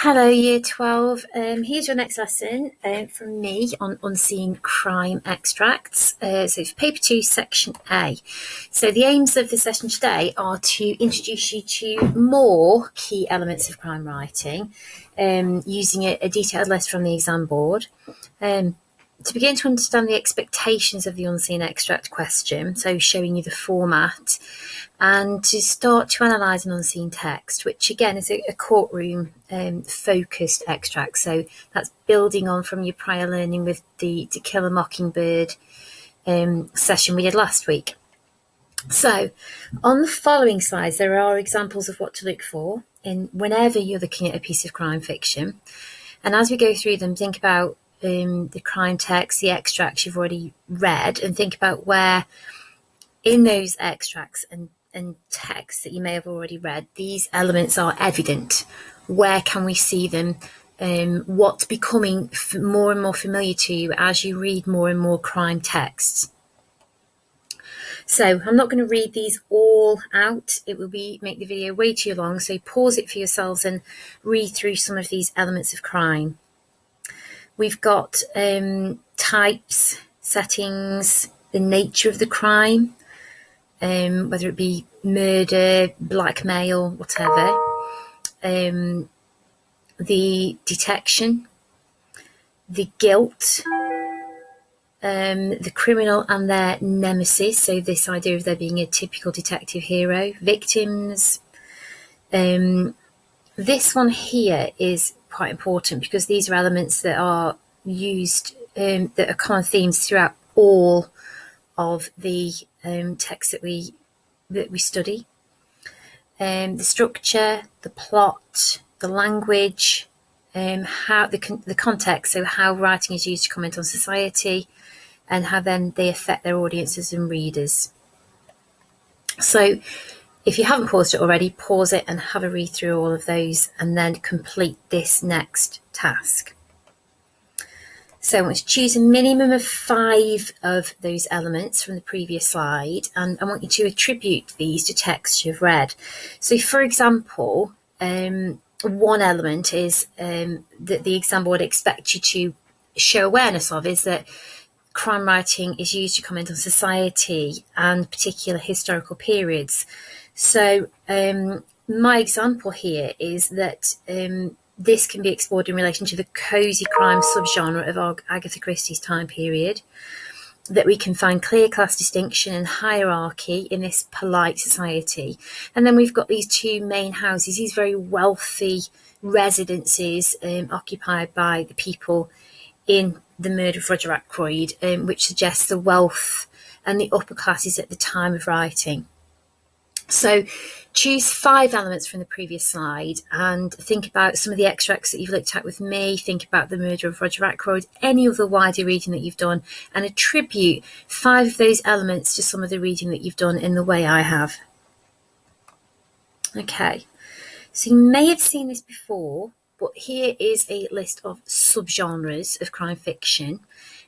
Hello, Year 12. Here's your next lesson from me on unseen crime extracts. So for Paper 2, Section A. So the aims of the session today are to introduce you to more key elements of crime writing, using a detailed list from the exam board. To begin to understand the expectations of the unseen extract question, so showing you the format, and to start to analyse an unseen text, which again is a courtroom focused extract. So that's building on from your prior learning with the To Kill a Mockingbird session we did last week. So on the following slides, there are examples of what to look for whenever you're looking at a piece of crime fiction. And as we go through them, think about the crime text, the extracts you've already read, and think about where in those extracts and texts that you may have already read, these elements are evident. Where can we see them? What's becoming more and more familiar to you as you read more and more crime texts? So I'm not going to read these all out. It will make the video way too long. So pause it for yourselves and read through some of these elements of crime. We've got types, settings, the nature of the crime, whether it be murder, blackmail, whatever. The detection, the guilt, the criminal and their nemesis. So this idea of there being a typical detective hero, victims. This one here is quite important because these are elements that are used, that are common themes throughout all of the texts that we study. The structure, the plot, the language, how the context, so how writing is used to comment on society, and how then they affect their audiences and readers. So if you haven't paused it already, pause it and have a read through all of those and then complete this next task. So I want you to choose a minimum of 5 of those elements from the previous slide, and I want you to attribute these to texts you've read. So for example, one element is that the exam board expects you to show awareness of is that crime writing is used to comment on society and particular historical periods. So my example here is that this can be explored in relation to the cosy crime subgenre of Agatha Christie's time period, that we can find clear class distinction and hierarchy in this polite society. And then we've got these 2 main houses, these very wealthy residences occupied by the people in The Murder of Roger Ackroyd, which suggests the wealth and the upper classes at the time of writing. So choose 5 elements from the previous slide and think about some of the extracts that you've looked at with me. Think about The Murder of Roger Ackroyd, any other wider reading that you've done, and attribute 5 of those elements to some of the reading that you've done in the way I have. Okay, so you may have seen this before, but here is a list of subgenres of crime fiction.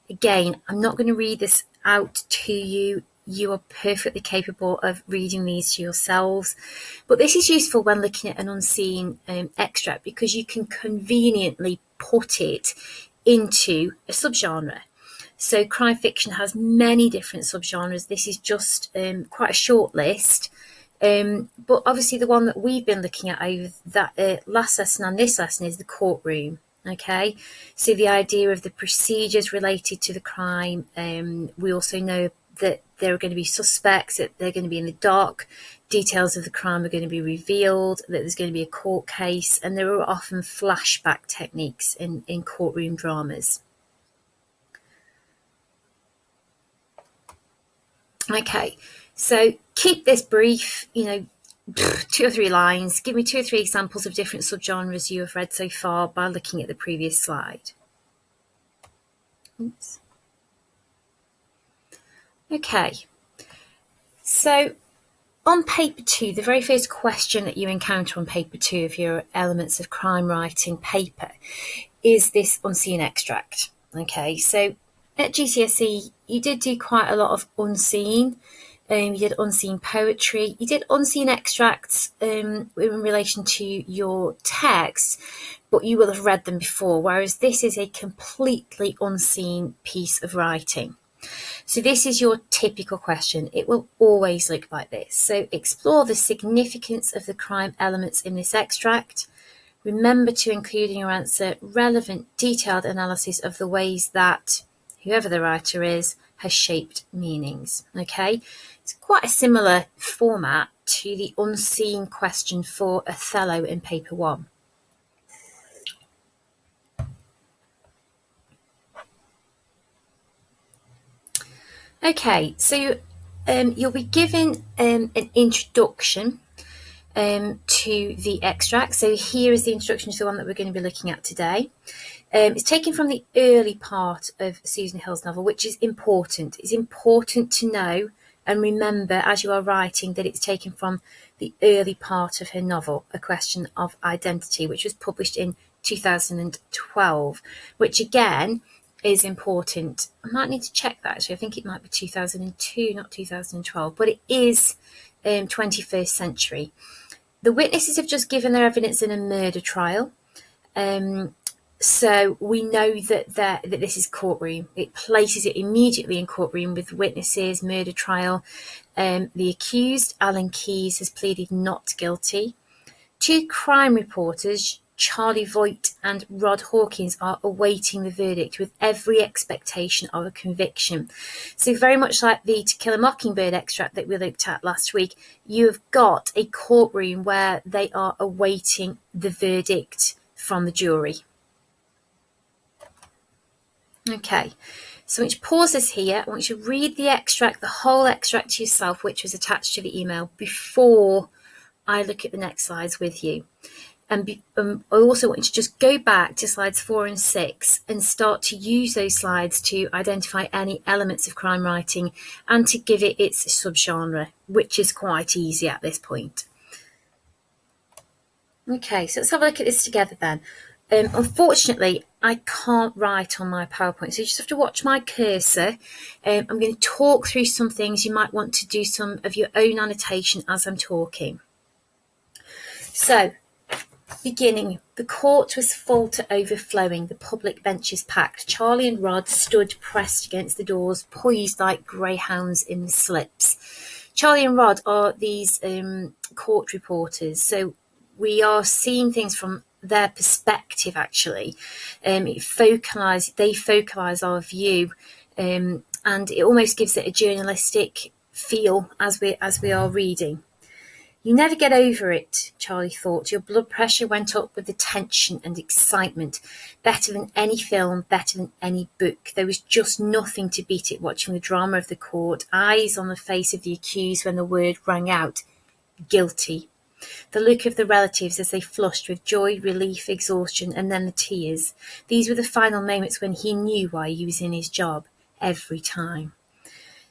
Again, I'm not going to read this out to you. You are perfectly capable of reading these to yourselves. But this is useful when looking at an unseen extract because you can conveniently put it into a subgenre. So crime fiction has many different subgenres. This is just quite a short list. But obviously the one that we've been looking at over that last lesson and this lesson is the courtroom. Okay, so the idea of the procedures related to the crime. We also know that there are going to be suspects, that they're going to be in the dark, details of the crime are going to be revealed, that there's going to be a court case, and there are often flashback techniques in courtroom dramas. Okay, so keep this brief, 2 or 3 lines. Give me 2 or 3 examples of different subgenres you have read so far by looking at the previous slide. Oops. Okay, so on paper 2, the very first question that you encounter on paper 2 of your elements of crime writing paper is this unseen extract. Okay, so at GCSE, you did do quite a lot of unseen. You did unseen poetry. You did unseen extracts in relation to your text, but you will have read them before, whereas this is a completely unseen piece of writing. So this is your typical question. It will always look like this. So explore the significance of the crime elements in this extract. Remember to include in your answer relevant, detailed analysis of the ways that whoever the writer is has shaped meanings. Okay, it's quite a similar format to the unseen question for Othello in paper 1. Okay, so you'll be given an introduction to the extract. So here is the introduction to the one that we're going to be looking at today. It's taken from the early part of Susan Hill's novel, which is important. It's important to know and remember as you are writing that it's taken from the early part of her novel, A Question of Identity, which was published in 2012, which again is important. I might need to check that actually. I think it might be 2002, not 2012, but it is 21st century. The witnesses have just given their evidence in a murder trial. So we know that this is courtroom. It places it immediately in courtroom with witnesses, murder trial. The accused, Alan Keyes, has pleaded not guilty. 2 crime reporters, Charlie Voigt and Rod Hawkins, are awaiting the verdict with every expectation of a conviction. So very much like the To Kill a Mockingbird extract that we looked at last week, you have got a courtroom where they are awaiting the verdict from the jury. Okay, so I want you to pause this here. I want you to read the extract, the whole extract to yourself, which was attached to the email, before I look at the next slides with you. And I also want you to just go back to slides 4 and 6 and start to use those slides to identify any elements of crime writing and to give it its subgenre, which is quite easy at this point. Okay, so let's have a look at this together then. Unfortunately, I can't write on my PowerPoint, so you just have to watch my cursor. I'm going to talk through some things. You might want to do some of your own annotation as I'm talking. So, beginning, the court was full to overflowing, the public benches packed. Charlie and Rod stood pressed against the doors, poised like greyhounds in the slips. Charlie and Rod are these court reporters, so we are seeing things from their perspective, actually. They focalise our view, and it almost gives it a journalistic feel as we are reading. You never get over it, Charlie thought. Your blood pressure went up with the tension and excitement. Better than any film, better than any book. There was just nothing to beat it, watching the drama of the court, eyes on the face of the accused when the word rang out. Guilty. The look of the relatives as they flushed with joy, relief, exhaustion, and then the tears. These were the final moments when he knew why he was in his job, every time.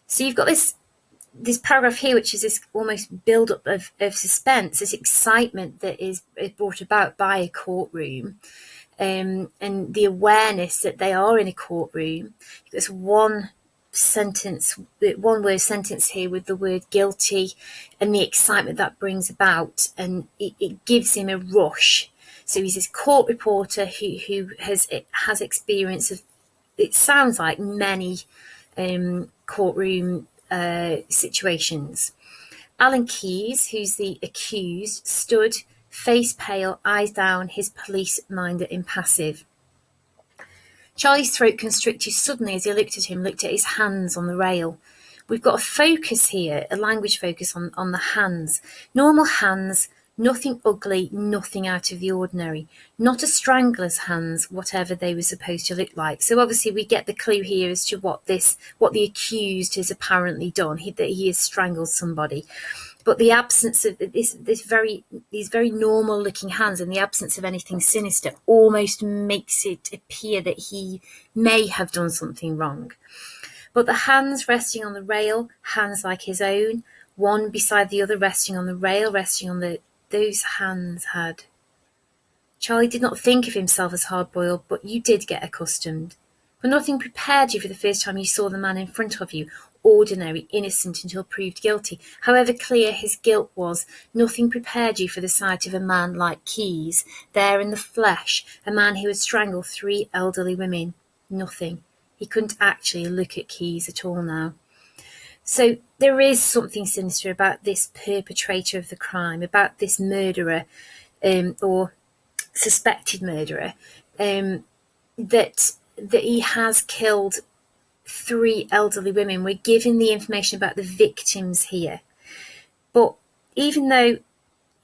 So you've got this paragraph here, which is this almost build-up of suspense, this excitement that is brought about by a courtroom, and the awareness that they are in a courtroom. There's one word sentence here with the word guilty and the excitement that brings about, and it gives him a rush. So he's this court reporter who has experience of, it sounds like, many courtroom situations. Alan Keyes, who's the accused, stood, face pale, eyes down, his police-minded impassive. Charlie's throat constricted suddenly as he looked at his hands on the rail. We've got a focus here, a language focus on the hands. Normal hands, nothing ugly, nothing out of the ordinary. Not a strangler's hands, whatever they were supposed to look like. So obviously we get the clue here as to what the accused has apparently done, that he has strangled somebody. But the absence of these very normal looking hands, and the absence of anything sinister, almost makes it appear that he may have done something wrong. But the hands resting on the rail, hands like his own, one beside the other resting on the rail, those hands had. Charlie did not think of himself as hard-boiled, but you did get accustomed. For nothing prepared you for the first time you saw the man in front of you. ordinary, innocent until proved guilty. However clear his guilt was, nothing prepared you for the sight of a man like Keyes, there in the flesh, a man who had strangled 3 elderly women. Nothing. He couldn't actually look at Keyes at all now. So there is something sinister about this perpetrator of the crime, about this murderer, or suspected murderer, that he has killed 3 elderly women. We're given the information about the victims here, but even though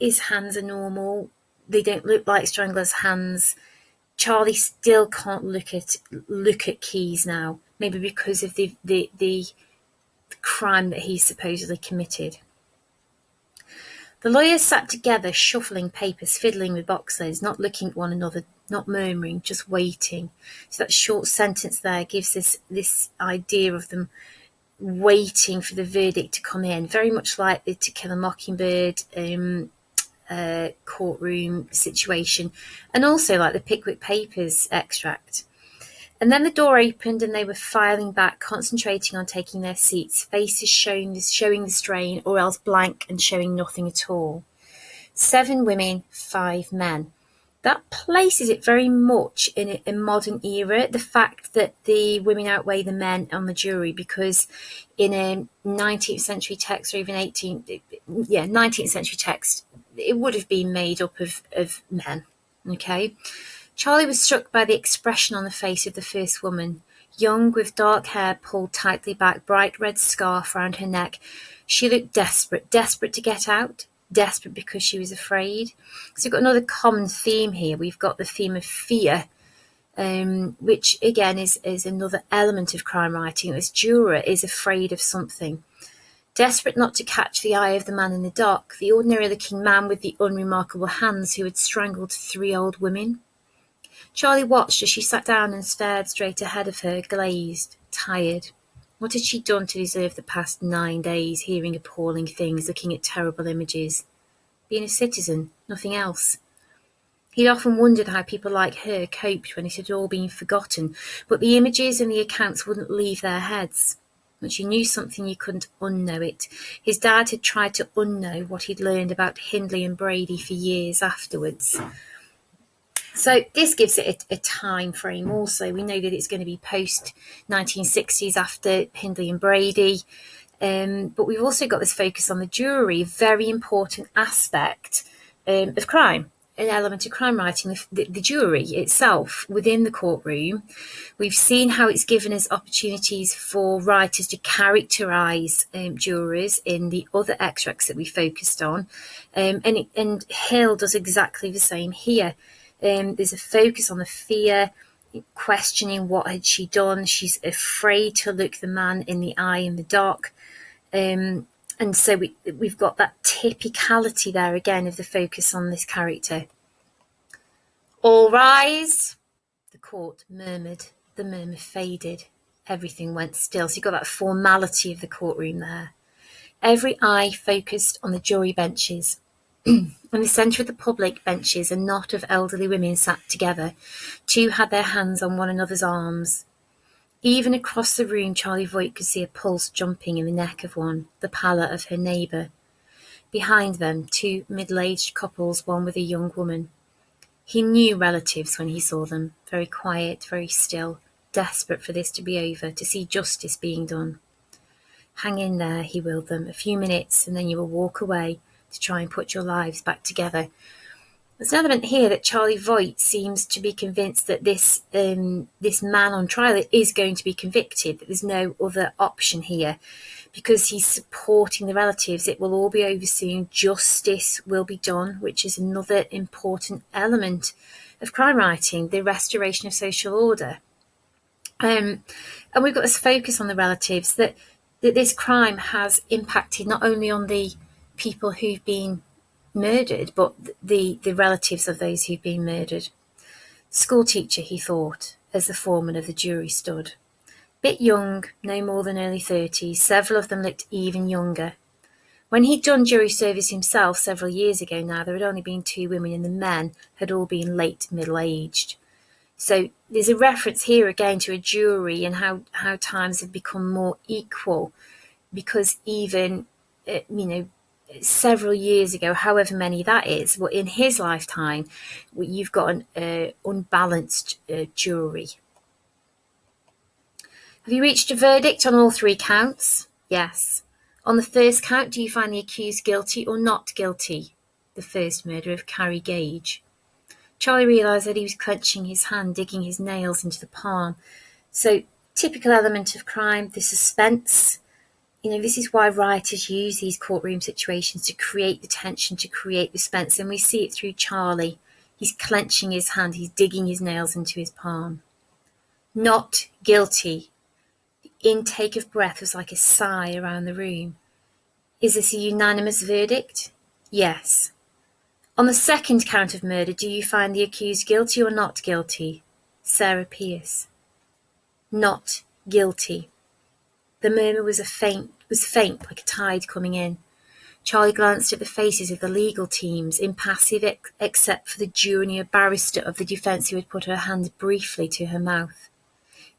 his hands are normal, they don't look like strangler's hands. Charlie still can't look at Keyes now, maybe because of the crime that he supposedly committed. The lawyers sat together, shuffling papers, fiddling with box lids, not looking at one another, not murmuring, just waiting. So that short sentence there gives this idea of them waiting for the verdict to come in, very much like the To Kill a Mockingbird courtroom situation, and also like the Pickwick Papers extract. And then the door opened and they were filing back, concentrating on taking their seats, faces showing the strain, or else blank and showing nothing at all. 7 women, 5 men. That places it very much in a modern era, the fact that the women outweigh the men on the jury, because in a 19th century text, or even 19th century text, it would have been made up of men, okay? Charlie was struck by the expression on the face of the first woman, young, with dark hair pulled tightly back, bright red scarf round her neck. She looked desperate to get out, desperate because she was afraid. So we've got another common theme here. We've got the theme of fear, which again is another element of crime writing. This juror is afraid of something. Desperate not to catch the eye of the man in the dock, the ordinary-looking man with the unremarkable hands who had strangled 3 old women. Charlie watched as she sat down and stared straight ahead of her, glazed, tired. What had she done to deserve the past 9 days, hearing appalling things, looking at terrible images? Being a citizen, nothing else. He'd often wondered how people like her coped when it had all been forgotten, but the images and the accounts wouldn't leave their heads. Once you knew something, you couldn't unknow it. His dad had tried to unknow what he'd learned about Hindley and Brady for years afterwards. So this gives it a time frame also. We know that it's going to be post-1960s after Hindley and Brady. But we've also got this focus on the jury, a very important aspect of crime, an element of crime writing, the jury itself within the courtroom. We've seen how it's given us opportunities for writers to characterise jurors in the other extracts that we focused on. And Hill does exactly the same here. There's a focus on the fear, questioning what had she done. She's afraid to look the man in the eye in the dock. And so we've got that typicality there again of the focus on this character. All rise. The court murmured. The murmur faded. Everything went still. So you've got that formality of the courtroom there. Every eye focused on the jury benches. In the centre of the public benches, a knot of elderly women sat together. 2 had their hands on one another's arms. Even across the room, Charlie Voigt could see a pulse jumping in the neck of one, the pallor of her neighbour. Behind them, 2 middle-aged couples, one with a young woman. He knew relatives when he saw them, very quiet, very still, desperate for this to be over, to see justice being done. Hang in there, he willed them, a few minutes, and then you will walk away to try and put your lives back together. There's an element here that Charlie Voigt seems to be convinced that this man on trial is going to be convicted, that there's no other option here, because he's supporting the relatives. It will all be over soon. Justice will be done, which is another important element of crime writing, the restoration of social order. And we've got this focus on the relatives, that this crime has impacted not only on the people who've been murdered, but the relatives of those who've been murdered. Schoolteacher, he thought, as the foreman of the jury stood. Bit young, no more than early 30s, several of them looked even younger. When he'd done jury service himself several years ago now, there had only been 2 women, and the men had all been late middle-aged. So there's a reference here again to a jury and how times have become more equal, because even, several years ago, however many that is, well, in his lifetime, you've got an unbalanced jury. Have you reached a verdict on all 3 counts? Yes. On the first count, do you find the accused guilty or not guilty? The first murder of Carrie Gage. Charlie realised that he was clenching his hand, digging his nails into the palm. So, typical element of crime, the suspense. This is why writers use these courtroom situations to create the tension, to create the suspense. And we see it through Charlie. He's clenching his hand, he's digging his nails into his palm. Not guilty. The intake of breath was like a sigh around the room. Is this a unanimous verdict? Yes. On the second count of murder, do you find the accused guilty or not guilty? Sarah Pierce. Not guilty. The murmur was faint, like a tide coming in. Charlie glanced at the faces of the legal teams, impassive except for the junior barrister of the defence who had put her hand briefly to her mouth.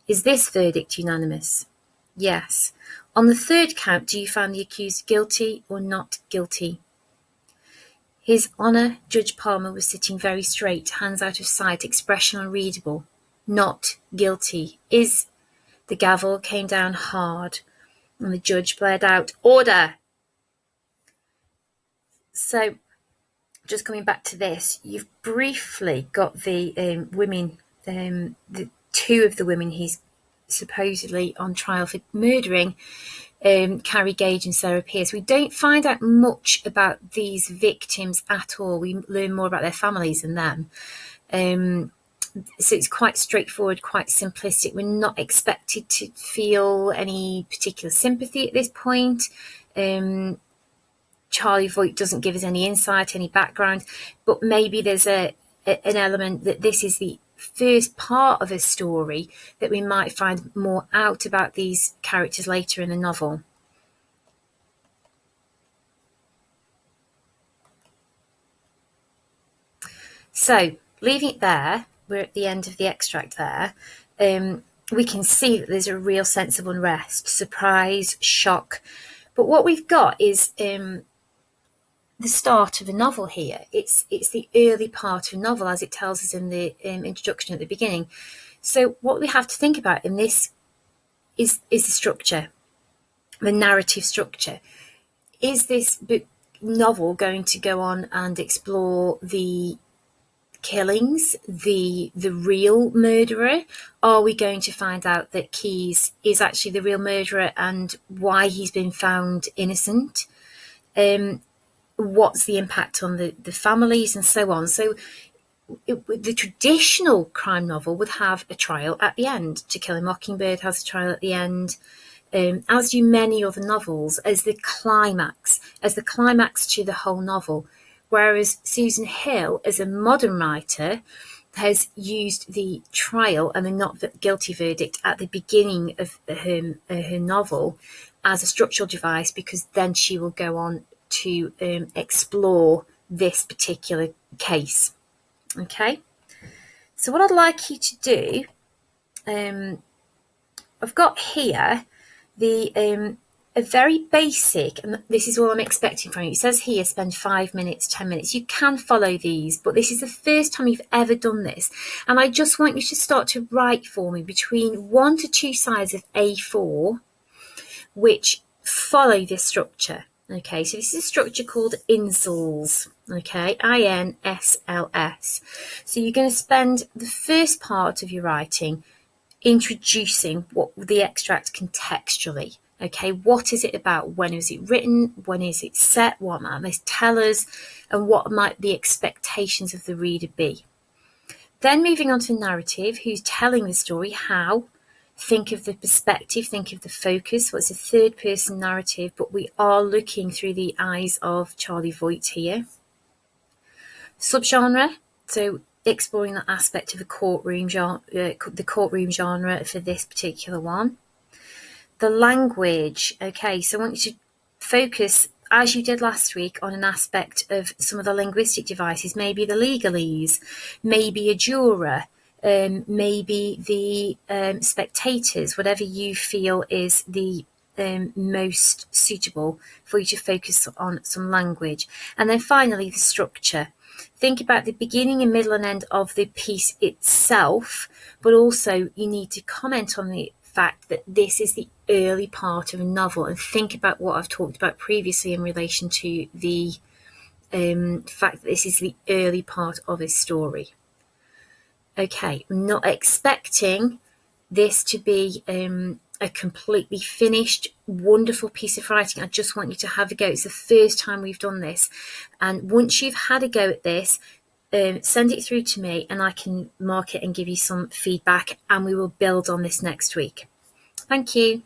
Is this verdict unanimous? Yes. On the third count, do you find the accused guilty or not guilty? His Honour, Judge Palmer, was sitting very straight, hands out of sight, expression unreadable. Not guilty. The gavel came down hard, and the judge blared out, "Order!" So, just coming back to this, you've briefly got the women, the 2 of the women he's supposedly on trial for murdering, Carrie Gage and Sarah Pierce. We don't find out much about these victims at all. We learn more about their families than them. So it's quite straightforward, quite simplistic. We're not expected to feel any particular sympathy at this point. Charlie Voigt doesn't give us any insight, any background, but maybe there's an element that this is the first part of a story that we might find more out about these characters later in the novel. So, leaving it there, we're at the end of the extract there. We can see that there's a real sense of unrest, surprise, shock. But what we've got is the start of a novel here. It's the early part of a novel, as it tells us in the introduction at the beginning. So what we have to think about in this is the structure, the narrative structure. Is this novel going to go on and explore the killings, the real murderer? Are we going to find out that Keyes is actually the real murderer and why he's been found innocent? What's the impact on the families and so on? So the traditional crime novel would have a trial at the end. To Kill a Mockingbird has a trial at the end, as do many other novels, as the climax to the whole novel. Whereas Susan Hill, as a modern writer, has used the trial and the not guilty verdict at the beginning of her novel as a structural device, because then she will go on to explore this particular case. Okay, so what I'd like you to do, I've got here the a very basic, and this is all I'm expecting from you. It says here spend 5 minutes, 10 minutes. You can follow these, but this is the first time you've ever done this. And I just want you to start to write for me between 1 to 2 sides of A4, which follow this structure. Okay, so this is a structure called INSLS. Okay, INSLS. So you're going to spend the first part of your writing introducing what the extract contextually. Okay, what is it about? When is it written? When is it set? What might this tell us? And what might the expectations of the reader be? Then moving on to the narrative, who's telling the story, how, think of the perspective, think of the focus. What's a third person narrative, but we are looking through the eyes of Charlie Voigt here. Subgenre, so exploring that aspect of the courtroom genre for this particular one. The language, okay, so I want you to focus, as you did last week, on an aspect of some of the linguistic devices, maybe the legalese, maybe a juror, maybe the spectators, whatever you feel is the most suitable for you to focus on some language. And then finally, the structure. Think about the beginning and middle and end of the piece itself, but also you need to comment on the fact that this is the early part of a novel, and think about what I've talked about previously in relation to the fact that this is the early part of a story. Okay, I'm not expecting this to be a completely finished, wonderful piece of writing. I just want you to have a go. It's the first time we've done this. And once you've had a go at this, send it through to me and I can mark it and give you some feedback, and we will build on this next week. Thank you.